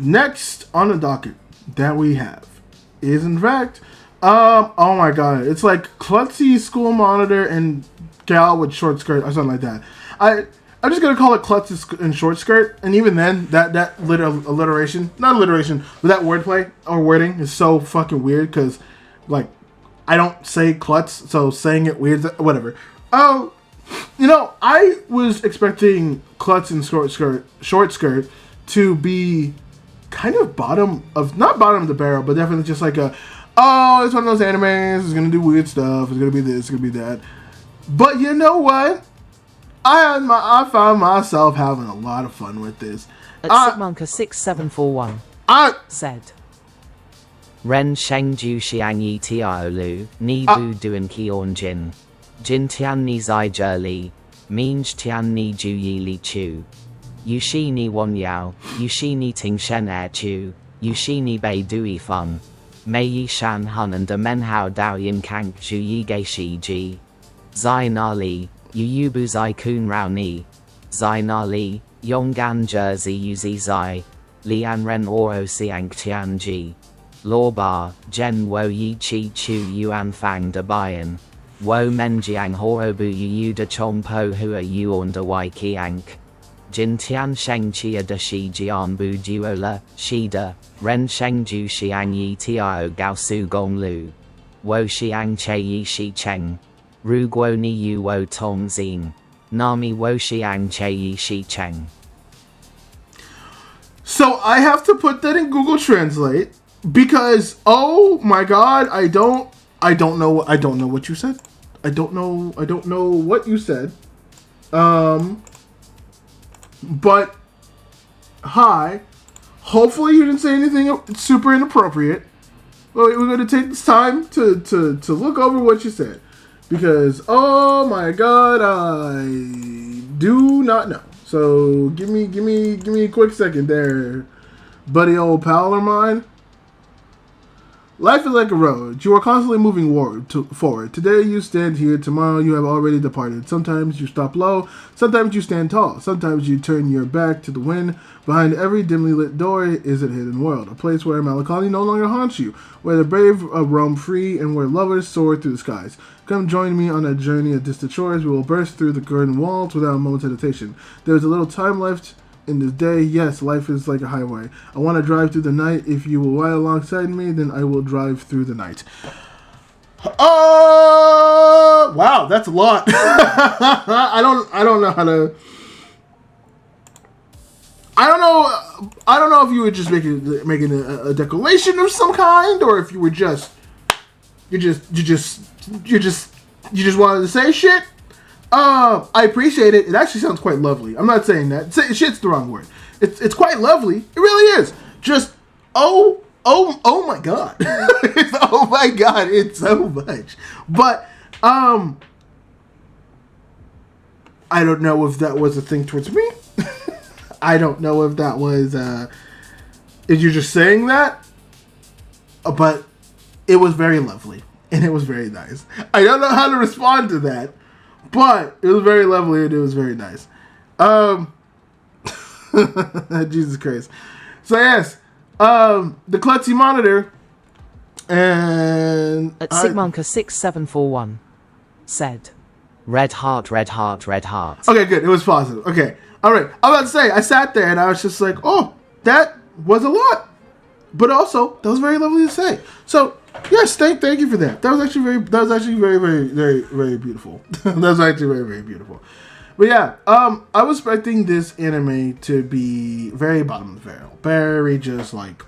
Next on the docket that we have is in fact, oh my god, it's like Klutzy school monitor and gal with short skirt or something like that. I'm just gonna call it Klutzy and short skirt, and even then, that alliteration, not alliteration, but that wordplay or wording is so fucking weird because, like, I don't say klutz, so saying it weird, whatever. Oh, you know, I was expecting Klutz and short skirt to be kind of not bottom of the barrel, but definitely just like it's one of those animes, it's gonna do weird stuff, it's gonna be this, it's gonna be that. But you know what? I found myself having a lot of fun with this. At Sigmonka6741 said, Ren Shengju Xiang Yi Tiaolu, Ni Bu Duan Kion Jin, Jin Tian Ni Zai Zheli, Minj Tian Ni Ju Yi Li Chu, Yushi Ni Wan Yao, Yushi Ni Ting Shen Er Chu, Yushi Ni Bei Dui Fun, Mei Yi Shan Hun and De Men Hao Dao Yin Kank Ju Yi Gei Shi Ji, Zai Na Li, Yu Yubu Zai Kun Rao Ni, Zai Na Li, Yonggan Jersey Yuzi Zai, Lian Ren Oro Siang Tian Ji, Law Ba, Jen Wo Yi Chi Chu Yuan Fang De Bayan, Wo Men Jiang Horobu Yu De Chong Po Hua Yuan De Wai Kiank, Jin Tian Sheng Chia De Shi Jian Bu Duola, Shida, Ren Sheng Ju Xiang Yi Tiao Gao Su Gong Lu, Wo Xiang Che Yi Shi Cheng, Ru Guo Ni Yu Wo Tong Xin, Nami Wo Xiang Che Yi Shi Cheng. So I have to put that in Google Translate because oh my god, I don't know what you said. I don't know what you said. But hi. Hopefully you didn't say anything super inappropriate. Well, we're going to take this time to look over what you said. Because, oh my god, I do not know. So, give me a quick second there, buddy old pal of mine. Life is like a road. You are constantly moving forward. Today you stand here, tomorrow you have already departed. Sometimes you stop low, sometimes you stand tall, sometimes you turn your back to the wind. Behind every dimly lit door is a hidden world, a place where melancholy no longer haunts you, where the brave roam free, and where lovers soar through the skies. Come join me on a journey of distant shores. We will burst through the curtain walls without a moment's hesitation. There is a little time left in this day. Yes, life is like a highway. I want to drive through the night. If you will ride alongside me, then I will drive through the night. Oh, wow, that's a lot. I don't know how to. I don't know if you were just making a declaration of some kind, or if you were just you just wanted to say shit. I appreciate it. It actually sounds quite lovely. I'm not saying that. Shit's the wrong word. It's quite lovely. It really is. Just oh my god. Oh my god, it's so much. But I don't know if that was a thing towards me. I don't know if that was if you're just saying that. But it was very lovely and it was very nice. I don't know how to respond to that. But it was very lovely and it was very nice. Jesus Christ. So yes, the Klutzy monitor and at Sigmonka6741 said, Red heart, red heart, red heart. Okay, good. It was positive. Okay. All right. I was about to say, I sat there and I was just like, oh, that was a lot. But also, that was very lovely to say. So, yes, thank you for that. That was actually very, very beautiful. That was actually very, very beautiful. But yeah, I was expecting this anime to be very bottom of the barrel. Very just like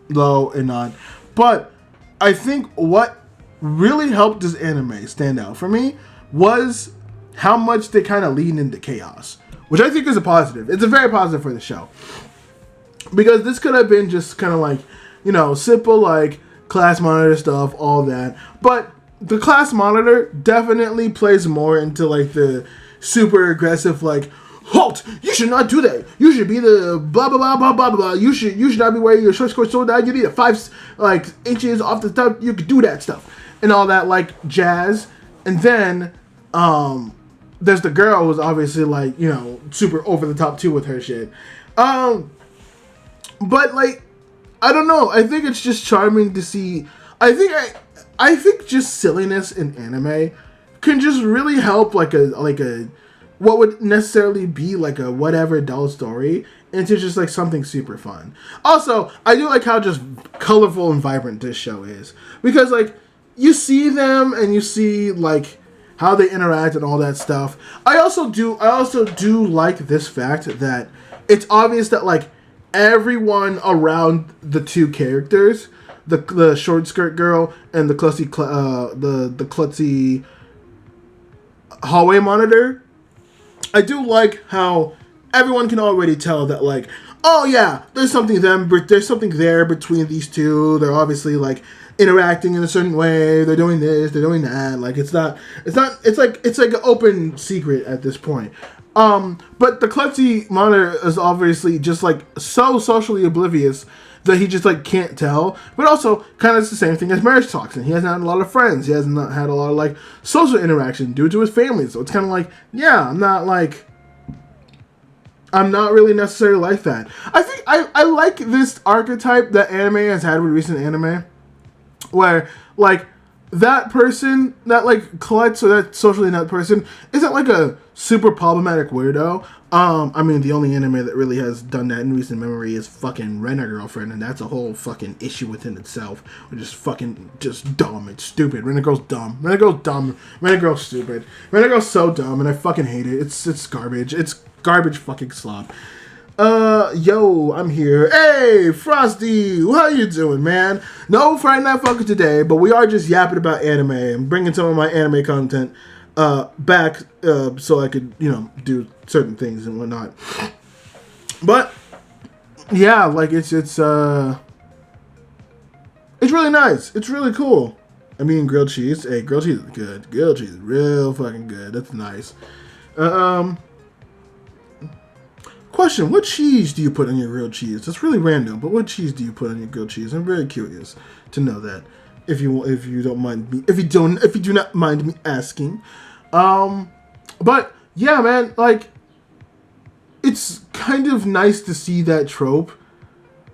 low and not. But I think what really helped this anime stand out for me was how much they kind of lean into chaos. Which I think is a positive. It's a very positive for the show. Because this could have been just kind of like, you know, simple like class monitor stuff, all that. But the class monitor definitely plays more into like the super aggressive like, halt! You should not do that. You should be the blah blah blah blah blah blah. You should not be wearing your short skirt so down. You need a 5 like inches off the top. You could do that stuff and all that like jazz. And then there's the girl who's obviously like, you know, super over the top too with her shit. But like, I don't know. I think it's just charming to see. I think just silliness in anime can just really help like a what would necessarily be like a whatever dull story into just like something super fun. Also, I do like how just colorful and vibrant this show is, because like you see them and you see like how they interact and all that stuff. I also do like this fact that it's obvious that like everyone around the two characters, the short skirt girl and the klutzy hallway monitor, I do like how everyone can already tell that like, oh yeah, there's something there between these two. They're obviously like interacting in a certain way. They're doing this, they're doing that. Like it's like an open secret at this point. But the klutzy monitor is obviously just like so socially oblivious that he just like can't tell. But also kind of it's the same thing as marriage talks, and he hasn't had a lot of friends. He hasn't had a lot of like social interaction due to his family. So it's kind of like, yeah, I'm not really necessarily like that. I think I like this archetype that anime has had with recent anime, where like that person, that like Klutz or that socially inept person isn't like a super problematic weirdo. I mean, the only anime that really has done that in recent memory is fucking Rent-A Girlfriend, and that's a whole fucking issue within itself. Which is fucking just dumb. It's stupid. Rent-A Girl's dumb. Rent-A Girl's dumb. Rent-A Girl's stupid. Rent-A Girl's so dumb, and I fucking hate it. It's garbage. It's garbage fucking slop. Yo, I'm here. Hey, Frosty, how you doing, man? No Friday Night Funkin' today, but we are just yapping about anime and bringing some of my anime content back so I could, do certain things and whatnot. But yeah, like it's really nice. It's really cool. I mean, grilled cheese. Hey, grilled cheese is good. Grilled cheese is real fucking good. That's nice. Question, what cheese do you put on your grilled cheese? That's really random, but what cheese do you put on your grilled cheese? I'm very curious to know that. If you do not mind me asking. But yeah, man, like it's kind of nice to see that trope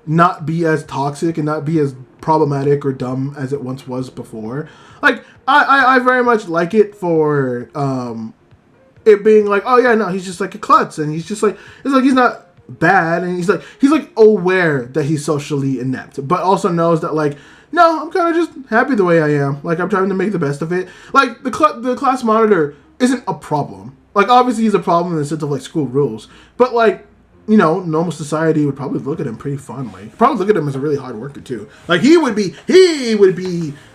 not be as toxic and not be as problematic or dumb as it once was before. Like I very much like it for it being like, oh yeah, no, he's just like a klutz, and he's just like, it's like he's not bad, and he's like aware that he's socially inept, but also knows that like, no, I'm kind of just happy the way I am. Like I'm trying to make the best of it. Like the class monitor isn't a problem. Like obviously he's a problem in the sense of like school rules, but like, normal society would probably look at him pretty fondly. Probably look at him as a really hard worker too. Like he would be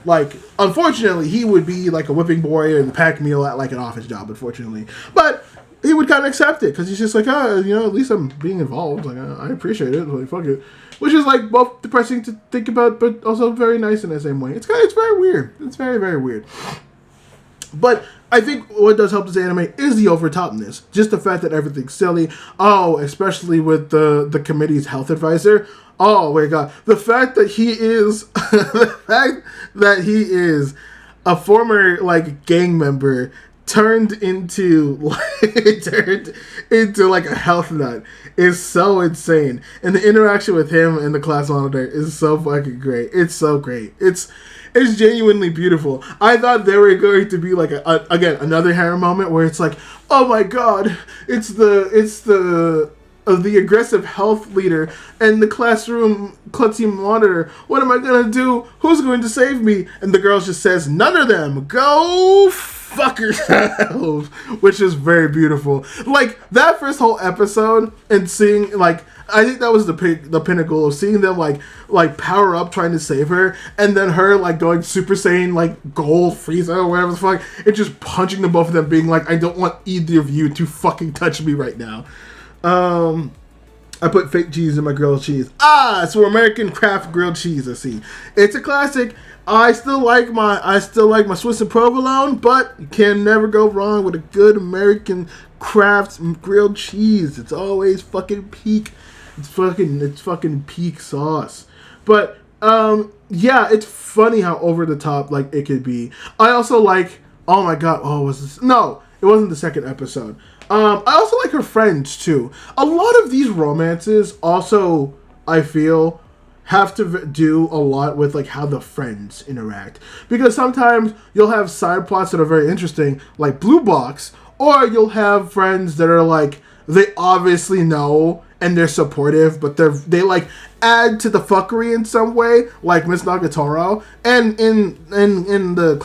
like, unfortunately, he would be like a whipping boy and pack meal at like an office job, unfortunately. But he would kind of accept it because he's just like, at least I'm being involved. Like I appreciate it. Like fuck it, which is like both depressing to think about, but also very nice in the same way. It's very weird. It's very, very weird. But I think what does help this anime is the overtopness. Just the fact that everything's silly. Oh, especially with the committee's health advisor. Oh my god. The fact that he is a former like gang member turned into like a health nut is so insane. And the interaction with him and the class monitor is so fucking great. It's so great. It's genuinely beautiful. I thought there were going to be like again another harem moment where it's like, oh my god, it's the aggressive health leader and the classroom klutzy monitor. What am I gonna do? Who's going to save me? And the girl just says, none of them. Go fuck yourselves, which is very beautiful. Like that first whole episode and seeing like, I think that was the pinnacle of seeing them like power up trying to save her, and then her like going Super Saiyan like Gold Frieza or whatever the fuck, and just punching the both of them, being like, I don't want either of you to fucking touch me right now. I put fake cheese in my grilled cheese. It's for American craft grilled cheese. I see. It's a classic. I still like my Swiss and provolone, but you can never go wrong with a good American craft grilled cheese. It's always fucking peak. It's fucking peak sauce. But yeah, it's funny how over the top like it could be. I also like, oh my god, was this? No, it wasn't the second episode. I also like her friends too. A lot of these romances also I feel, have to do a lot with like how the friends interact, because sometimes you'll have side plots that are very interesting, like Blue Box, or you'll have friends that are like they obviously know and they're supportive, but they like add to the fuckery in some way, like Miss Nagatoro. And in the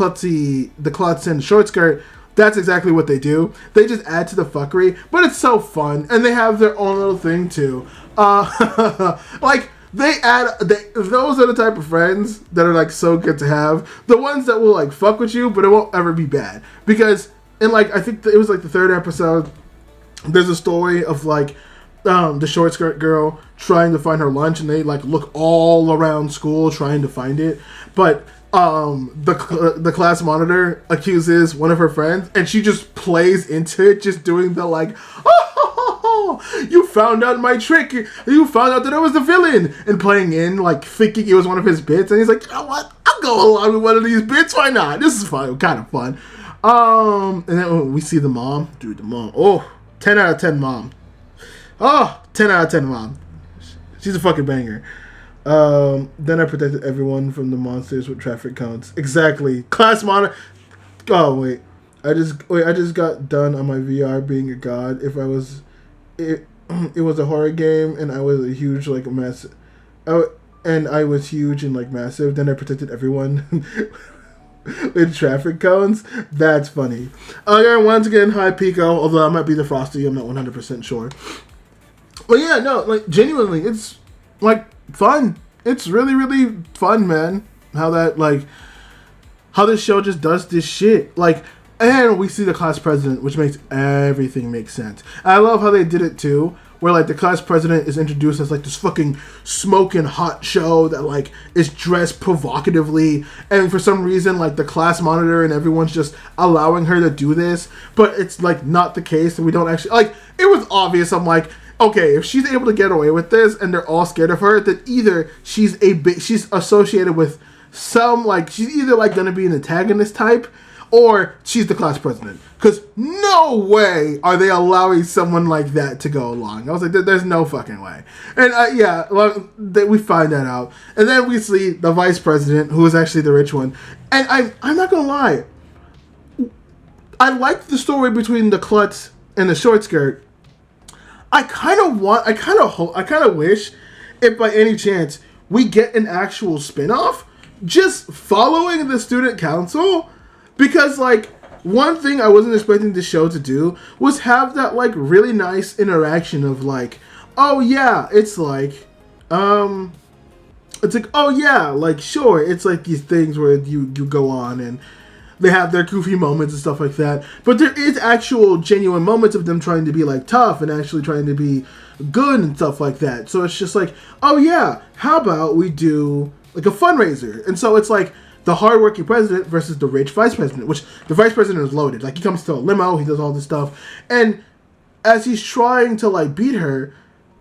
Klutz and Short Skirt, that's exactly what they do. They just add to the fuckery, but it's so fun, and they have their own little thing too. Like those are the type of friends that are like so good to have. The ones that will like fuck with you, but it won't ever be bad, because in like I think it was like the third episode, there's a story of like the Short Skirt girl trying to find her lunch, and they like look all around school trying to find it, but the class monitor accuses one of her friends, and she just plays into it, just doing the like, oh, you found out my trick, you found out that I was the villain, and playing in like thinking it was one of his bits, and he's like, you know what, I'll go along with one of these bits, why not, this is fun, kind of fun. And then we see the mom, dude, the mom, oh, 10 out of 10 mom. Oh, 10 out of 10 mom. She's a fucking banger. Then I protected everyone from the monsters with traffic counts. Exactly. Class monitor. Oh, wait. I just got done on my VR being a god. If I was... It was a horror game, and I was a huge, like, massive... And I was huge and, like, massive. Then I protected everyone... with traffic cones. That's funny. Okay, once again, hi Pico, although I might be the Frosty, I'm not 100% sure. But yeah, no, like, genuinely, it's, like, fun. It's really, really fun, man. How this show just does this shit. Like, and we see the class president, which makes everything make sense. And I love how they did it, too, where, like, the class president is introduced as, like, this fucking smoking hot show that, like, is dressed provocatively, and for some reason, like, the class monitor and everyone's just allowing her to do this, but it's, like, not the case, and we don't actually, like, it was obvious. I'm like, okay, if she's able to get away with this, and they're all scared of her, then either she's associated with some, like, she's either, like, gonna be an antagonist type, or she's the class president. Because no way are they allowing someone like that to go along. I was like, there's no fucking way. And yeah, we find that out. And then we see the vice president, who is actually the rich one. And I'm not going to lie. I like the story between the Klutz and the Short Skirt. I kind of wish, if by any chance, we get an actual spin-off just following the student council. Because, like, one thing I wasn't expecting the show to do was have that, like, really nice interaction of, like, oh, yeah, it's like, oh, yeah, like, sure, it's, like, these things where you go on and they have their goofy moments and stuff like that. But there is actual genuine moments of them trying to be, like, tough and actually trying to be good and stuff like that. So it's just like, oh, yeah, how about we do, like, a fundraiser? And so it's, like, the hardworking president versus the rich vice president, which the vice president is loaded. Like, he comes to a limo, he does all this stuff. And as he's trying to, like, beat her,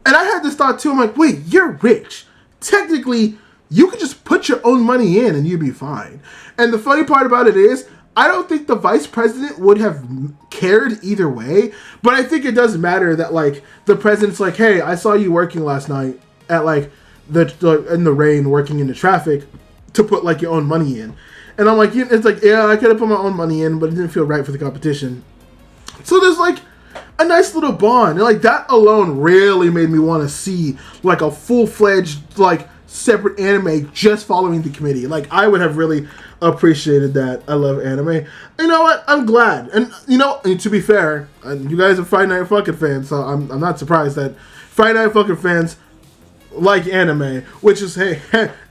and I had this thought, too, I'm like, wait, you're rich. Technically, you could just put your own money in and you'd be fine. And the funny part about it is, I don't think the vice president would have cared either way, but I think it does matter that, like, the president's like, hey, I saw you working last night at, like, in the rain, working in the traffic, to put, like, your own money in. And I'm like, it's like, yeah, I could have put my own money in, but it didn't feel right for the competition. So there's, like, a nice little bond. And, like, that alone really made me want to see, like, a full-fledged, like, separate anime just following the committee. Like, I would have really appreciated that. I love anime. You know what? I'm glad. And, you know, and to be fair, you guys are Friday Night Fucking fans, so I'm not surprised that Friday Night Fucking fans like anime, which is, hey,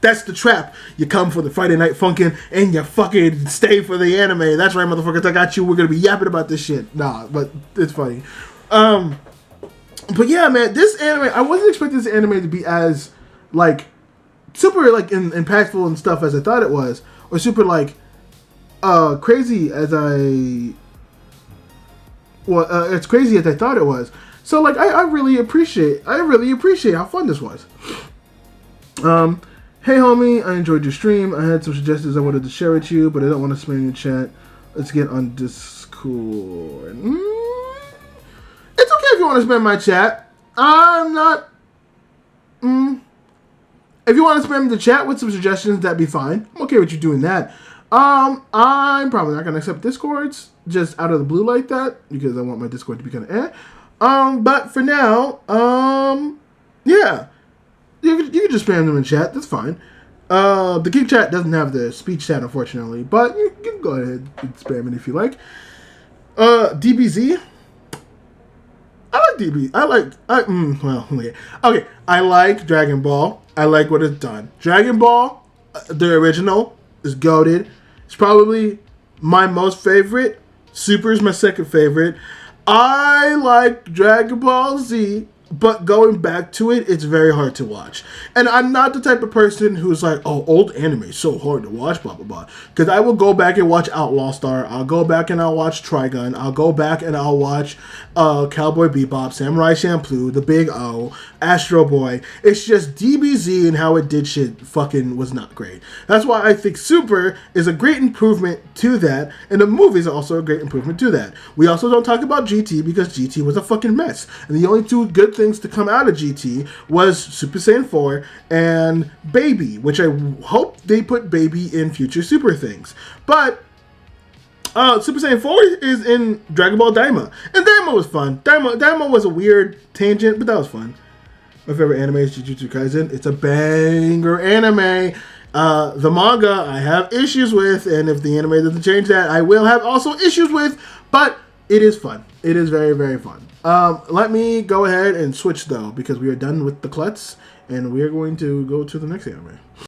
that's the trap. You come for the Friday Night Funkin' and you fucking stay for the anime. That's right, motherfuckers. I got you. We're gonna be yapping about this shit. Nah, but it's funny. But yeah, man, this anime, I wasn't expecting this anime to be as, like, super, like, impactful and stuff as I thought it was, or super, like, crazy as it's crazy as I thought it was. So, like, I really appreciate how fun this was. Hey, homie, I enjoyed your stream. I had some suggestions I wanted to share with you, but I don't want to spam your chat. Let's get on Discord. It's okay if you want to spam my chat. I'm not... If you want to spam the chat with some suggestions, that'd be fine. I'm okay with you doing that. I'm probably not gonna accept Discords just out of the blue like that because I want my Discord to be kind of but for now, yeah, you can just spam them in chat. That's fine. The Geek Chat doesn't have the speech chat, unfortunately, but you can go ahead and spam it if you like. DBZ. I like DB. Okay. I like Dragon Ball. I like what it's done. Dragon Ball, the original, is goated. It's probably my most favorite. Super is my second favorite. I like Dragon Ball Z, but going back to it, it's very hard to watch. And I'm not the type of person who's like, oh, old anime is so hard to watch, blah, blah, blah. Because I will go back and watch Outlaw Star. I'll go back and I'll watch Trigun. I'll go back and I'll watch Cowboy Bebop, Samurai Champloo, The Big O, Astro Boy. It's just DBZ and how it did shit fucking was not great. That's why I think Super is a great improvement to that. And the movie is also a great improvement to that. We also don't talk about GT because GT was a fucking mess. And the only two good things to come out of GT was Super Saiyan 4 and Baby, which I hope they put Baby in future Super things. But Super Saiyan 4 is in Dragon Ball Daima, and Daima was fun. Daima was a weird tangent, but that was fun. My favorite anime is Jujutsu Kaisen. It's a banger anime. The manga I have issues with, and if the anime doesn't change that, I will have also issues with, but it is fun. It is very, very fun. Let me go ahead and switch though, because we are done with the Klutz, and we are going to go to the next anime.